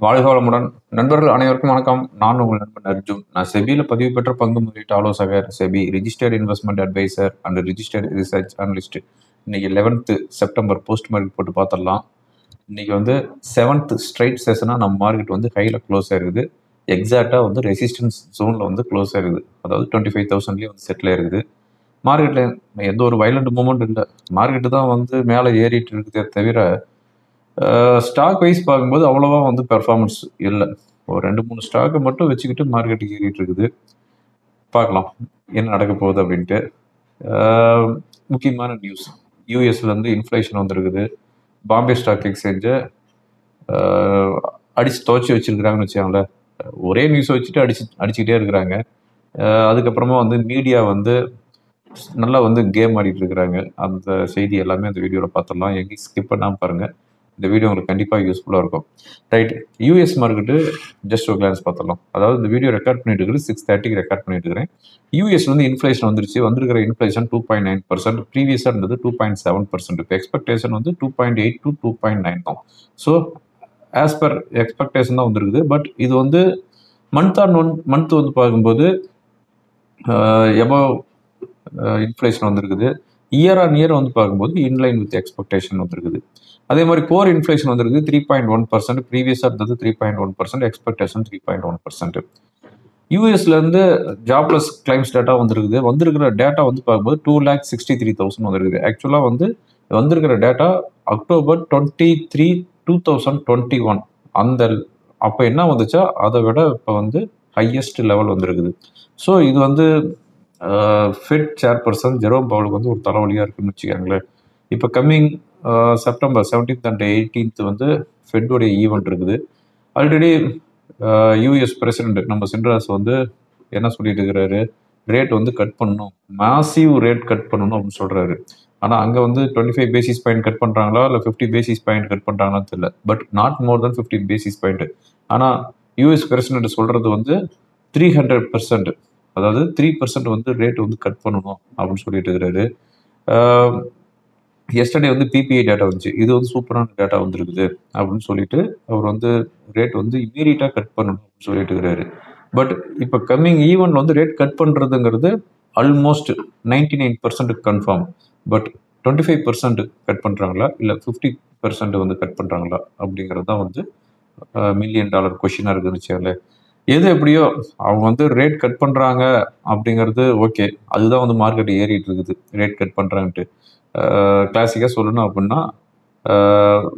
வாழ்க வளமுடன். நண்பர்கள் அனைவருக்கும் வணக்கம். நான் உங்கள் நண்பன் அர்ஜுன். நான் செபியில் பதிவு பெற்ற பங்கு முதலீட்டு ஆலோசகர், SEBI registered investment adviser and registered research analyst. இன்னைக்கு 11th செப்டம்பர் போஸ்ட் மார்க்கெட் போட்டு பார்த்துடலாம். இன்னைக்கு வந்து 7th ஸ்ட்ரைட் செஷனாக நம்ம மார்க்கெட் வந்து ஹையில் க்ளோஸ் ஆயிருக்குது. எக்ஸாக்டாக வந்து ரெசிஸ்டன்ஸ் ஜோனில் வந்து க்ளோஸ் ஆயிருக்குது. அதாவது 25,000லேயே வந்து செட்டில் ஆயிருக்குது. மார்க்கெட்டில் எந்த ஒரு வைலண்ட் மூமெண்ட் இல்லை. மார்க்கெட்டு தான் வந்து மேலே ஏறிட்டு இருக்குதே தவிர ஸ்டாக் வைஸ் பார்க்கும்போது அவ்வளோவா வந்து பெர்ஃபார்மன்ஸ் இல்லை. ஒரு 2-3 ஸ்டாக்கை மட்டும் வச்சுக்கிட்டு மார்க்கெட் ஏறிட்டு இருக்குது. பார்க்கலாம் என்ன நடக்க போகுது அப்படின்ட்டு. முக்கியமான நியூஸ், யூஎஸ்லேருந்து இன்ஃப்ளேஷன் வந்துருக்குது. பாம்பே ஸ்டாக் எக்ஸ்சேஞ்சை அடித்து துவச்சி வச்சுருக்குறாங்கன்னு வச்சுக்கோங்களேன். ஒரே நியூஸை வச்சுட்டு அடிச்சுக்கிட்டே இருக்கிறாங்க. அதுக்கப்புறமா வந்து மீடியா வந்து நல்லா வந்து கேம் ஆடிட்டு இருக்கிறாங்க. அந்த செய்தி எல்லாமே அந்த வீடியோவில் பார்த்துடலாம். எங்கேயும் ஸ்கிப் பண்ணாமல் பாருங்கள். இந்த வீடியோ உங்களுக்கு கண்டிப்பாக யூஸ்ஃபுல்லாக இருக்கும். ரைட், யூஎஸ் மார்க்கெட்டு ஜஸ்ட் ஒரு கிளான்ஸ் பார்த்துடலாம். அதாவது இந்த வீடியோ ரெக்கார்ட் பண்ணிட்டு இருக்குது 6:30 ரெக்கார்ட் பண்ணிட்டு இருக்கிறேன். யூஎஸ்ல வந்து இன்ஃப்ளேஷன் வந்துருச்சு. வந்திருக்கிற இன்ஃப்ளேஷன் 2.9%. ப்ரீவியஸாக இருந்தது 2.7%. இப்போ எக்ஸ்பெக்டேஷன் வந்து 2.8 to 2.9 தான். ஸோ ஆஸ் பர் எக்ஸ்பெக்டேஷன் தான் வந்துருக்குது. பட் இது வந்து மந்த் ஆன் மந்த் வந்து பார்க்கும்போது எபோவ் இன்ஃப்ளேஷன் வந்துருக்குது. இயர் ஆன் இயர் வந்து பார்க்கும்போது இன்லைன் வித் எக்ஸ்பெக்டேஷன் வந்துருக்குது. அதே மாதிரி கோர் இன்ஃப்ளேஷன் வந்துருக்கு 3.1%. ப்ரீவியஸாக இருந்தது 3.1%. எக்ஸ்பெக்டேஷன் 3.1%. யூஎஸ்லேருந்து ஜாப்லெஸ் கிளைம்ஸ் டேட்டா வந்துருக்குது. வந்திருக்கிற டேட்டா வந்து பார்க்கும்போது 2,63,000 வந்துருக்குது. ஆக்சுவலாக வந்து வந்திருக்கிற டேட்டா October 23, 2021 அந்த அப்போ என்ன வந்துச்சா அதை விட இப்போ வந்து ஹையஸ்ட் லெவல் வந்துருக்குது. ஸோ இது வந்து ஃபெட் சேர்பர்சன் ஜெரோம் பவுலுக்கு வந்து ஒரு தலைவலியாக இருக்குன்னு வச்சுக்கோங்களேன். இப்போ coming September 17th and 18th வந்து ஃபெட்டோடைய ஈவெண்ட் இருக்குது. ஆல்ரெடி யூஎஸ் பிரசிடென்ட் நம்ம சின்ராஸ் வந்து என்ன சொல்லிட்டு இருக்கிறாரு, ரேட் வந்து கட் பண்ணணும், மாசிவ் ரேட் கட் பண்ணணும் அப்படின்னு சொல்கிறாரு. ஆனால் அங்கே வந்து 25 பேசிஸ் பாயிண்ட் கட் பண்ணுறாங்களா இல்லை 50 பேசிஸ் பாயிண்ட் கட் பண்ணுறாங்களான்னு தெரியல. But not more then 50 basis point. ஆனால் யூஎஸ் பிரசிடென்ட் சொல்கிறது வந்து 300%, அதாவது 3% வந்து ரேட் வந்து கட் பண்ணணும் அப்படின்னு சொல்லிட்டு இருக்கிறாரு. எஸ்டர்டே வந்து பிபிஐ டேட்டா வந்துச்சு. இது வந்து சூப்பரான டேட்டா வந்துருக்குது அப்படின்னு சொல்லிட்டு அவர் வந்து ரேட் வந்து இமீடியட்டாக கட் பண்ணணும் அப்படின்னு சொல்லிட்டு இருக்கிறாரு. பட் இப்போ கம்மிங் ஈவெண்ட் வந்து ரேட் கட் பண்ணுறதுங்கிறது ஆல்மோஸ்ட் 99% கன்ஃபார்ம். பட் 25% கட் பண்ணுறாங்களா இல்லை 50% வந்து கட் பண்ணுறாங்களா அப்படிங்கிறது தான் வந்து $1 million கொஷினாக இருக்குதுன்னு வச்சுக்கல. எது எப்படியோ அவங்க வந்து ரேட் கட் பண்ணுறாங்க அப்படிங்கிறது ஓகே, அதுதான் வந்து மார்க்கெட் ஏறிட்டு இருக்குது. ரேட் கட் பண்ணுறாங்கன்ட்டு கிளாசிக்காக சொல்லணும் அப்படின்னா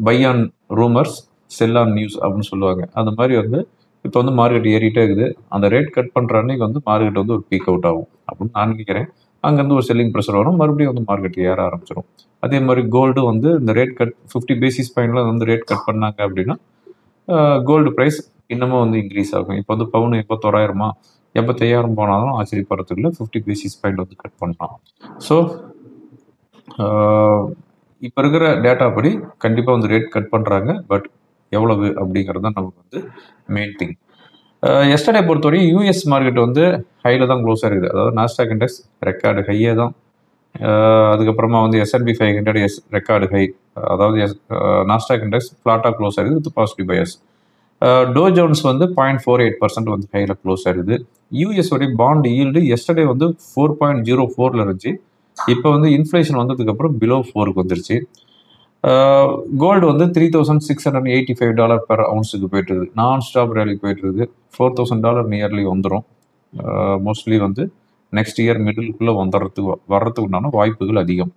buy on rumours sell on news அப்படின்னு சொல்லுவாங்க. அந்த மாதிரி வந்து இப்போ வந்து மார்க்கெட் ஏறிட்டே இருக்குது. அந்த ரேட் கட் பண்ணுற அன்னைக்கு வந்து மார்க்கெட் வந்து ஒரு பீக் அவுட் ஆகும் அப்படின்னு நான் நினைக்கிறேன். அங்கேருந்து ஒரு செல்லிங் ப்ரெஷர் வரும், மறுபடியும் வந்து மார்க்கெட் ஏற ஆரம்பிச்சிடும். அதே மாதிரி கோல்டு வந்து இந்த ரேட் கட் 50 பேசிஸ் பாயிண்ட்ல வந்து ரேட் கட் பண்ணாங்க அப்படின்னா கோல்டு ப்ரைஸ் இன்னமும் வந்து இன்க்ரீஸ் ஆகும். இப்போ வந்து பவுன் 81,000 85,000 போனாலும் ஆச்சரியப்படுறதுக்குள்ள 50 பேசிஸ் பாயிண்ட் வந்து கட் பண்ணலாம். ஸோ இப்போ இருக்கிற டேட்டா படி கண்டிப்பாக வந்து ரேட் கட் பண்ணுறாங்க. பட் எவ்வளவு அப்படிங்கிறது தான் நமக்கு வந்து மெயின் திங். எஸ்டர்டே பொறுத்தவரையும் யூஎஸ் மார்க்கெட் வந்து ஹையில் தான் க்ளோஸ் ஆகிருக்குது. அதாவது நாஸ்டாக் இண்டெக்ஸ் ரெக்கார்டு ஹையே தான். அதுக்கப்புறமா வந்து S&P 500 ரெக்கார்டு ஹை. அதாவது நாஸ்டாக் இண்டெக்ஸ் ஃப்ளாட்டாக க்ளோஸ் ஆகிருக்குது with positive bias. Dow Jones வந்து 0.48% வந்து ஹையில் க்ளோஸ் ஆகிருக்குது. யூஎஸ் உடைய பாண்ட் ஈல்டு எஸ்டர்டே வந்து 4.04 இருந்துச்சு. இப்போ வந்து இன்ஃப்ளேஷன் வந்ததுக்கப்புறம் பிலோ 4க்கு வந்துருச்சு. கோல்டு வந்து $3,685 பெர் அவுன்ஸுக்கு போயிட்டு இருக்குது. நான் ஸ்டாப் ரேலி போயிட்டு இருக்குது. $4,000 நியர்லி வந்துடும். மோஸ்ட்லி வந்து நெக்ஸ்ட் இயர் மிடிலுக்குள்ளே வர்றதுக்கு உண்டான வாய்ப்புகள் அதிகம்.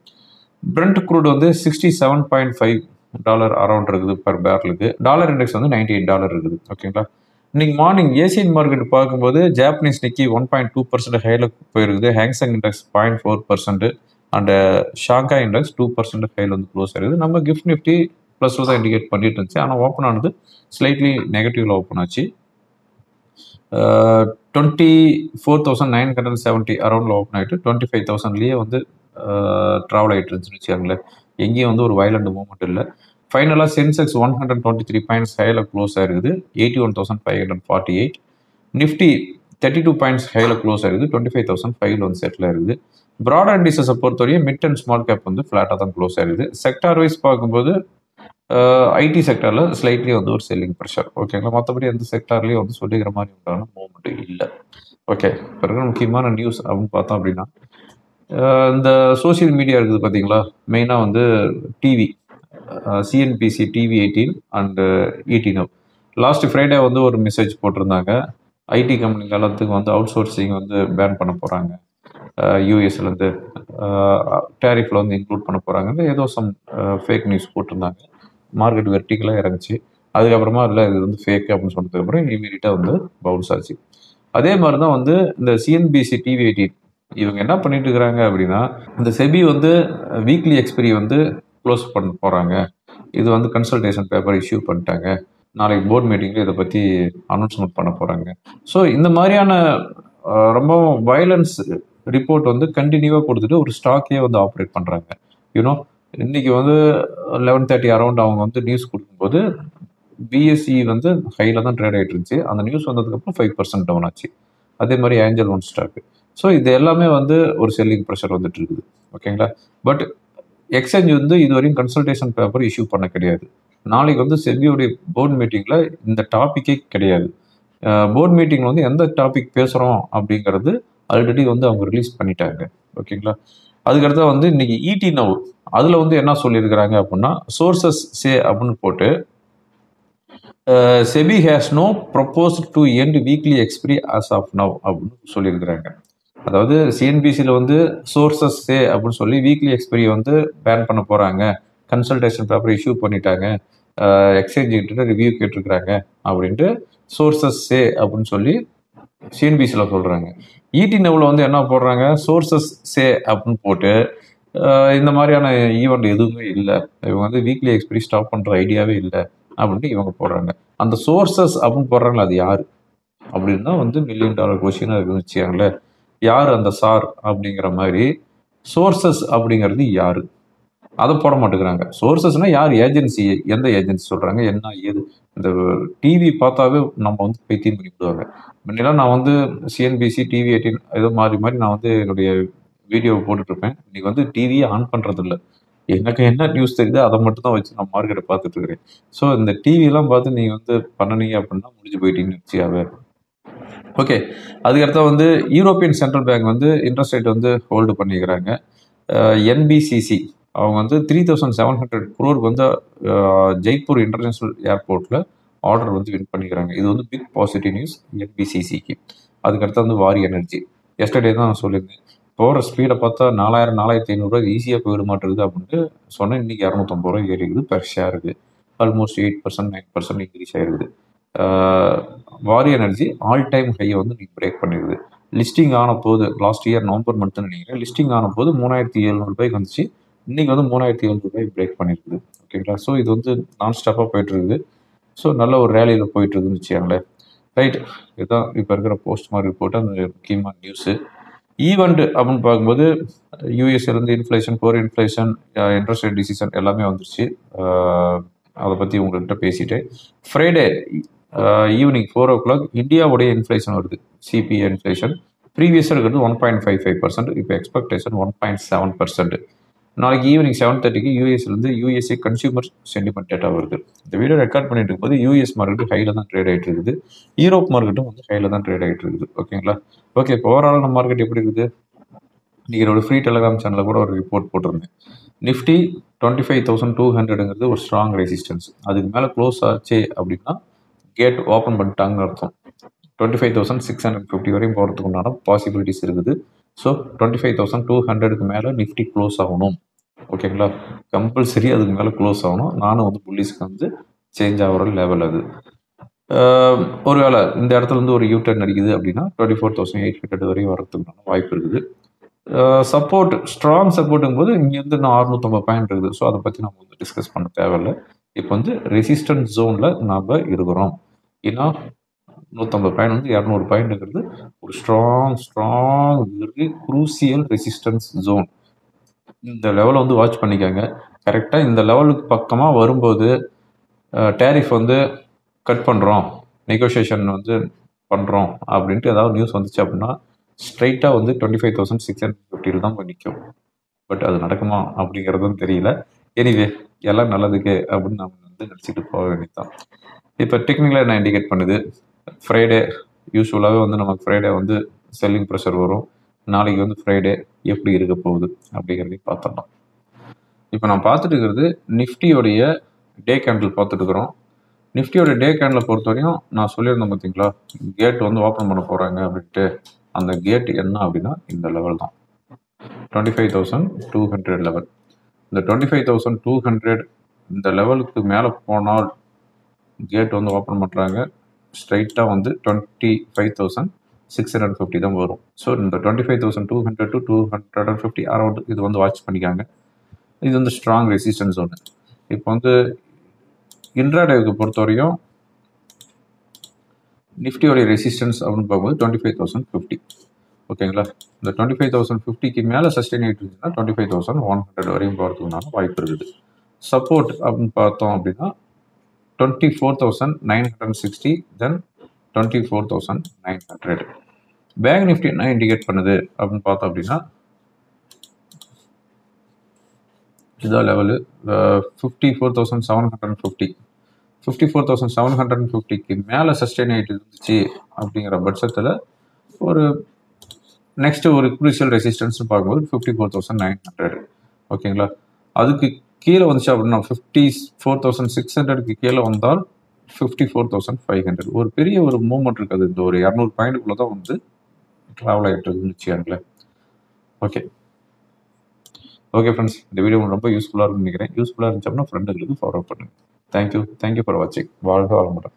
பிரெண்ட் க்ரூட் வந்து $67.5 அரௌண்ட் இருக்குது பெர் பேரலுக்கு. டாலர் இண்டெக்ஸ் வந்து $98 இருக்குது. ஓகேங்களா. இன்னைக்கு மார்னிங் ஏசியன் மார்க்கெட் பார்க்கும்போது ஜாப்பனீஸ் நிக்கி 1.2% ஹையில் போயிருக்குது. ஹேங்சங் இண்டெக்ஸ் 0.4% அண்ட் ஷாங்காய் இண்டெக்ஸ் 2% ஹையில் வந்து க்ளோஸ் ஆயிருக்குது. நம்ம கிஃப்ட் நிஃப்டி ப்ளஸில் தான் இண்டிகேட் பண்ணிட்டு இருந்துச்சு. ஆனால் ஓப்பன் ஆனது ஸ்லைட்லி நெகட்டிவ்ல ஓப்பன் ஆச்சு. 24,970 அரௌண்டில் ஓப்பன் ஆகிட்டு 25,000லேயே வந்து ட்ராவல் ஆகிட்டு இருந்துச்சுன்னு வச்சுக்கோங்களேன். எங்கேயும் வந்து ஒரு வயலண்ட் மூவ்மெண்ட் இல்லை. ஃபைனலாக சென்செக்ஸ் 123 பாயிண்ட்ஸ் ஹையில் க்ளோஸ் ஆயிருக்குது 81,548. நிஃப்டி 32 பாயிண்ட்ஸ் ஹையில் க்ளோஸ் ஆயிருக்குது 25,005 வந்து செட்டில் ஆயிருக்குது. ப்ராட் இண்டிசஸை பொறுத்தவரையும் மிட் அண்ட் ஸ்மால் கேப் வந்து ஃப்ளாட்டாக தான் க்ளோஸ் ஆயிருக்குது. செக்டார் வைஸ் பார்க்கும்போது ஐடி செக்டரில் ஸ்லைட்லி வந்து ஒரு செல்லிங் ப்ரெஷர். ஓகேங்களா, மற்றபடி எந்த செக்டார்லேயும் வந்து சொல்லிக்கிற மாதிரி உண்டான மூவ்மெண்ட் இல்லை. ஓகே, பிறகு முக்கியமான நியூஸ் அப்படின்னு பார்த்தோம் அப்படின்னா, இந்த சோசியல் மீடியா இருக்குது பார்த்தீங்களா, மெயினாக வந்து TV, CNBC TV 18 and ET Now. Last Friday வந்து ஒரு மெசேஜ் போட்டிருந்தாங்க, ஐடி கம்பெனி எல்லாத்துக்கும் வந்து அவுட் சோர்சிங் வந்து பேன் பண்ண போகிறாங்க, யூஎஸ்லேருந்து டேரிஃபில் வந்து இன்க்ளூட் பண்ண போகிறாங்கன்னு ஏதோ சம் ஃபேக் நியூஸ் போட்டிருந்தாங்க. மார்க்கெட் வெர்டிக்கலாக இறங்குச்சு. அதுக்கப்புறமா இல்லை இது வந்து ஃபேக் அப்படின்னு சொன்னதுக்கப்புறம் இமீடியட்டாக வந்து பவுன்ஸ் ஆச்சு. அதே மாதிரி தான் வந்து இந்த சிஎன்பிசி டிவி 18 இவங்க என்ன பண்ணிட்டு இருக்கிறாங்க அப்படின்னா, இந்த செபி வந்து வீக்லி எக்ஸ்பைரி வந்து க்ளோஸ் பண்ண போகிறாங்க, இது வந்து கன்சல்டேஷன் பேப்பர் இஷ்யூ பண்ணிட்டாங்க, நாளைக்கு போர்ட் மீட்டிங்கில் இதை பற்றி அனௌன்ஸ்மெண்ட் பண்ண போகிறாங்க. ஸோ இந்த மாதிரியான ரொம்ப வயலன்ஸ் ரிப்போர்ட் வந்து கண்டினியூவாக கொடுத்துட்டு ஒரு ஸ்டாக்கே வந்து ஆப்ரேட் பண்ணுறாங்க. யூனோ, இன்னைக்கு வந்து 11:30 அரௌண்ட் அவங்க வந்து நியூஸ் கொடுக்கும்போது பிஎஸ்சி வந்து ஹையில் தான் ட்ரேட் ஆகிட்டு இருந்துச்சு. அந்த நியூஸ் வந்ததுக்கப்புறம் 5% டவுன் ஆச்சு. அதே மாதிரி ஏஞ்சல் ஒன் ஸ்டாக். ஸோ இது எல்லாமே வந்து ஒரு செல்லிங் ப்ரெஷர் வந்துட்டு இருக்குது. ஓகேங்களா, பட் எக்ஸ்சேஞ்ச் வந்து இது வரையும் கன்சல்டேஷன் பேப்பர் இஷ்யூ பண்ண கிடையாது. நாளைக்கு வந்து செபியோடைய போர்ட் மீட்டிங்கில் இந்த டாப்பிக்கே கிடையாது. போர்ட் மீட்டிங் வந்து எந்த டாபிக் பேசுகிறோம் அப்படிங்கிறது ஆல்ரெடி வந்து அவங்க ரிலீஸ் பண்ணிட்டாங்க. ஓகேங்களா, அதுக்கடுத்து வந்து இன்னைக்கு ET Now அதில் வந்து என்ன சொல்லியிருக்கிறாங்க அப்படின்னா, சோர்சஸ் சே அப்படின்னு போட்டு SEBI has no proposed to end weekly expiry as of now அப்படின்னு சொல்லியிருக்கிறாங்க. அதாவது சிஎன்பிசியில் வந்து சோர்சஸ் சே அப்படின்னு சொல்லி வீக்லி எக்ஸ்பிரி வந்து பேன் பண்ண போகிறாங்க, கன்சல்டேஷன் பேப்பர் இஷ்யூ பண்ணிட்டாங்க, எக்ஸ்சேஞ்ச் கிட்ட ரிவ்யூ கேட்டிருக்கிறாங்க அப்படின்ட்டு சோர்சஸ் சே அப்படின்னு சொல்லி சிஎன்பிசியில் சொல்கிறாங்க. ET Nowல வந்து என்ன போடுறாங்க, சோர்சஸ் சே அப்படின்னு போட்டு இந்த மாதிரியான ஈவெண்ட் எதுவுமே இல்லை, இவங்க வந்து வீக்லி எக்ஸ்பிரி ஸ்டாப் பண்ணுற ஐடியாவே இல்லை அப்படின்ட்டு இவங்க போடுறாங்க. அந்த சோர்சஸ் அப்படின்னு போடுறாங்களா, அது யார் அப்படின்னு தான் வந்து $1 மில்லியன் கொஸ்டினாக இருந்துச்சுங்களே. யார் அந்த சார் அப்படிங்கிற மாதிரி சோர்சஸ் அப்படிங்கிறது யாரு, அதை போட மாட்டேங்கிறாங்க. சோர்சஸ்னா யார், ஏஜென்சி, எந்த ஏஜென்சி சொல்றாங்க, என்ன ஏது. இந்த டிவி பார்த்தாவே நம்ம வந்து பைத்தியம் பண்ணி விடுவாங்க. முன்னெல்லாம் நான் வந்து சிஎன்பிசி டிவி 18 ஏதோ மாறி மாறி நான் வந்து என்னுடைய வீடியோவை போட்டுட்டு இருப்பேன். இன்னைக்கு வந்து டிவியே ஆன் பண்றது இல்லை. எனக்கு என்ன நியூஸ் தெரியுதோ அதை மட்டும் தான் வச்சு நான் மார்க்கெட்டை பார்த்துட்டு இருக்கிறேன். ஸோ இந்த டிவியெல்லாம் பார்த்து நீங்கள் வந்து பண்ணனீங்க அப்படின்னா முடிஞ்சு போயிட்டீங்கன்னு வச்சியாவே. ஓகே, அதுக்கடுத்த வந்து யூரோப்பியன் சென்ட்ரல் பேங்க் வந்து இன்ட்ரெஸ்ட் ரேட் வந்து ஹோல்டு பண்ணிக்கிறாங்க. என்பிசிசி அவங்க வந்து 3700 crore வந்து ஜெய்ப்பூர் இன்டர்நேஷ்னல் ஏர்போர்ட்டில் ஆர்டர் வந்து வின் பண்ணிக்கிறாங்க. இது வந்து பிக் பாசிட்டிவ் நியூஸ் என்பிசிசிக்கு. அதுக்கடுத்து வந்து வாரி எனர்ஜி, எஸ்டர்டே தான் நான் சொல்லியிருந்தேன், போகிற ஸ்பீடை பார்த்தா 4000 4500 ஈஸியாக போயிட மாட்டேங்குது அப்படின்ட்டு சொன்னேன். இன்னைக்கு 250 ரூபாய் ஏறிக்குது பெர் ஷேருக்கு. ஆல்மோஸ்ட் 8% 9% இன்க்ரீஸ் ஆயிருக்குது. வாரி எனர்ஜி ஆல் டைம் ஹையை வந்து நீ பிரேக் பண்ணிடுது. லிஸ்டிங் ஆன போது லாஸ்ட் இயர் நவம்பர் மந்த்னு நினைக்கிறேன், லிஸ்டிங் ஆன போது 3700 ரூபாய்க்கு வந்துச்சு. இன்னைக்கு வந்து 3700 ரூபாய் பிரேக் பண்ணியிருக்குது. ஓகேங்களா, ஸோ இது வந்து நான் ஸ்டாப்பாக போயிட்டு இருக்குது. ஸோ நல்ல ஒரு ரேலியில் போயிட்டு இருக்குதுன்னு வச்சுக்கோங்களேன். ரைட், இதுதான் இப்போ இருக்கிற போஸ்ட் மார்க்கெட் ரிப்போர்ட் அந்த முக்கியமான நியூஸு. ஈவெண்ட் அப்படின்னு பார்க்கும்போது யூஎஸ்லேருந்து inflation, core inflation, interest rate decision எல்லாமே வந்துருச்சு. அதை பற்றி உங்கள்கிட்ட பேசிட்டேன். ஃப்ரைடே ஈவினிங் 4 o'clock இந்தியாவுடைய இன்ஃப்ளேஷன் வருது, சிபிஐ இன்ஃப்ளேஷன். ப்ரீவியஸாக இருக்கிறது 1.55%, இப்போ எக்ஸ்பெக்டேஷன் 1.7%. நாளைக்கு ஈவினிங் 7:30க்கு யூஎஸ்லேருந்து யூஎஸ்ஏ கன்சியூமர் சென்டிமெண்ட் டேட்டா வருது. இந்த வீடியோ ரெக்கார்ட் பண்ணிட்டு இருக்கும்போது யூஎஸ் மார்க்கெட்டு ஹையில் தான் ட்ரேட் ஆகிட்டு இருக்குது, யூரோப் மார்க்கெட்டும் வந்து ஹையில் தான் ட்ரேட் ஆகிட்டு இருக்குது. ஓகேங்களா, ஓகே, இப்போ ஓவரால் நம்ம மார்க்கெட் எப்படி இருக்குது. இன்றைக்கி என்னோட ஃப்ரீ டெலிகிராம் சேனலில் கூட ஒரு ரிப்போர்ட் போட்டிருந்தேன். நிஃப்டி 25,200ங்கிறது ஒரு ஸ்ட்ராங் ரெசிஸ்டன்ஸ். அதுக்கு மேலே க்ளோஸ் ஆச்சு அப்படின்னா கேட் ஓப்பன் பண்ணிட்டாங்கன்னு அர்த்தம். 25,650 வரையும் போகிறதுக்கு உண்டான பாசிபிலிட்டிஸ் இருக்குது. ஸோ 25,200க்கு மேலே நிஃப்டி க்ளோஸ் ஆகணும். ஓகேங்களா, கம்பல்சரி அதுக்கு மேலே க்ளோஸ் ஆகணும். நானும் வந்து புல்லிஸ்க்கு வந்து சேஞ்ச் ஆகிற லெவல் அது. ஒருவேளை இந்த இடத்துல இருந்து ஒரு யூட்டர்ன் அடிக்குது அப்படின்னா 24,800 வரையும் வரதுக்குண்டான வாய்ப்பு இருக்குது. சப்போர்ட், ஸ்ட்ராங் சப்போர்ட்டுங்கும் போது இங்கேருந்து இன்னும் 650 பாயிண்ட் இருக்குது. ஸோ அதை பற்றி நம்ம வந்து டிஸ்கஸ் பண்ண தேவையில்லை. இப்போ வந்து ரெசிஸ்டன்ஸ் ஜோனில் நாம் இருக்கிறோம். ஏன்னா 150 பாயிண்ட் வந்து 200 பாயிண்ட்ங்கிறது ஒரு strong very crucial resistance zone. இந்த லெவலை வந்து வாட்ச் பண்ணிக்கோங்க. கரெக்டாக இந்த லெவலுக்கு பக்கமாக வரும்போது டேரிஃப் வந்து கட் பண்ணுறோம், நெகோசியேஷன் வந்து பண்ணுறோம் அப்படின்ட்டு ஏதாவது நியூஸ் வந்துச்சு அப்படின்னா ஸ்ட்ரைட்டாக வந்து 25,650 தான் போய் நிற்கும். பட் அது நடக்குமா அப்படிங்கிறதும் தெரியல. எனிவே, எல்லாம் நல்லதுக்கு அப்படின்னு நம்ம வந்து நினச்சிட்டு போக வேண்டியதுதான். இப்போ டெக்னிக்கலாக என்ன இண்டிகேட் பண்ணுது, ஃப்ரைடே யூஸ்வலாகவே வந்து நமக்கு ஃப்ரைடே வந்து செல்லிங் ப்ரெஷர் வரும். நாளைக்கு வந்து ஃப்ரைடே எப்படி இருக்க போகுது அப்படிங்கிறதையும் பார்த்துடலாம். இப்போ நான் பார்த்துட்டு இருக்கிறது நிஃப்டியோடைய டே கேண்டில் பார்த்துட்டு இருக்கிறோம். நிஃப்டியோட டே கேண்டில் பொறுத்த வரையும் நான் சொல்லியிருந்தேன் பார்த்தீங்களா, கேட் வந்து ஓப்பன் பண்ண போகிறாங்க அப்படின்ட்டு. அந்த கேட் என்ன அப்படின்னா இந்த லெவல் தான், 25,200 லெவல். இந்த 25,200 இந்த லெவலுக்கு மேலே போனால் கேட் வந்து ஓப்பன் பண்ணுறாங்க, ஸ்ட்ரைட்டாக வந்து 25,650 தான் வரும். ஸோ இந்த 25,200 to 250 அரௌண்ட் இது வந்து வாட்ச் பண்ணிக்காங்க. இது வந்து ஸ்ட்ராங் ரெசிஸ்டன்ஸ் ஒன்று. இப்போ வந்து இன்ட்ராடேவுக்கு பொறுத்தவரையும் நிஃப்டியோடைய ரெசிஸ்டன்ஸ் அப்படின்னு பார்க்கும்போது 25,050. ஓகேங்களா, இந்த 25,050க்கு மேலே சஸ்டெயின் ஆகிட்டு இருந்துச்சுன்னா 25,100 வரையும் போகிறதுக்குனால வாய்ப்பு இருக்குது. சப்போர்ட் அப்படின்னு பார்த்தோம் அப்படின்னா 24,960, தென் 24,900. பேங்க் நிஃப்டி என்ன இண்டிகேட் பண்ணுது அப்படின்னு பார்த்தோம் அப்படின்னா இதான் லெவலு 54,750. 54,750க்கு மேலே சஸ்டெயின் ஆகிட்டு இருந்துச்சு அப்படிங்கிற பட்சத்தில் ஒரு நெக்ஸ்ட் ஒரு குரூஷியல் ரெசிஸ்டன்ஸ்னு பார்க்கும்போது 54,900. ஓகேங்களா, அதுக்கு கீழே வந்துச்சு அப்படின்னா 54,600க்கு கீழே வந்தால் 54,500. ஒரு பெரிய ஒரு மூவ்மெண்ட் இருக்காது, இந்த ஒரு 200 பாயிண்ட்டுக்குள்ளே தான் வந்து ட்ராவல் ஆகிட்டு இருந்துச்சு. ஓகே ஓகே ஃப்ரெண்ட்ஸ், இந்த வீடியோ உங்களுக்கு ரொம்ப யூஸ்ஃபுல்லாக இருக்குன்னு நினைக்கிறேன். யூஸ்ஃபுல்லாக இருந்துச்சு அப்படின்னா ஃப்ரெண்டுகளுக்கு ஃபார்வர்ட் பண்ணுங்கள். தேங்க்யூ ஃபார் வாட்சிங். வாழ்க வளமுடன்.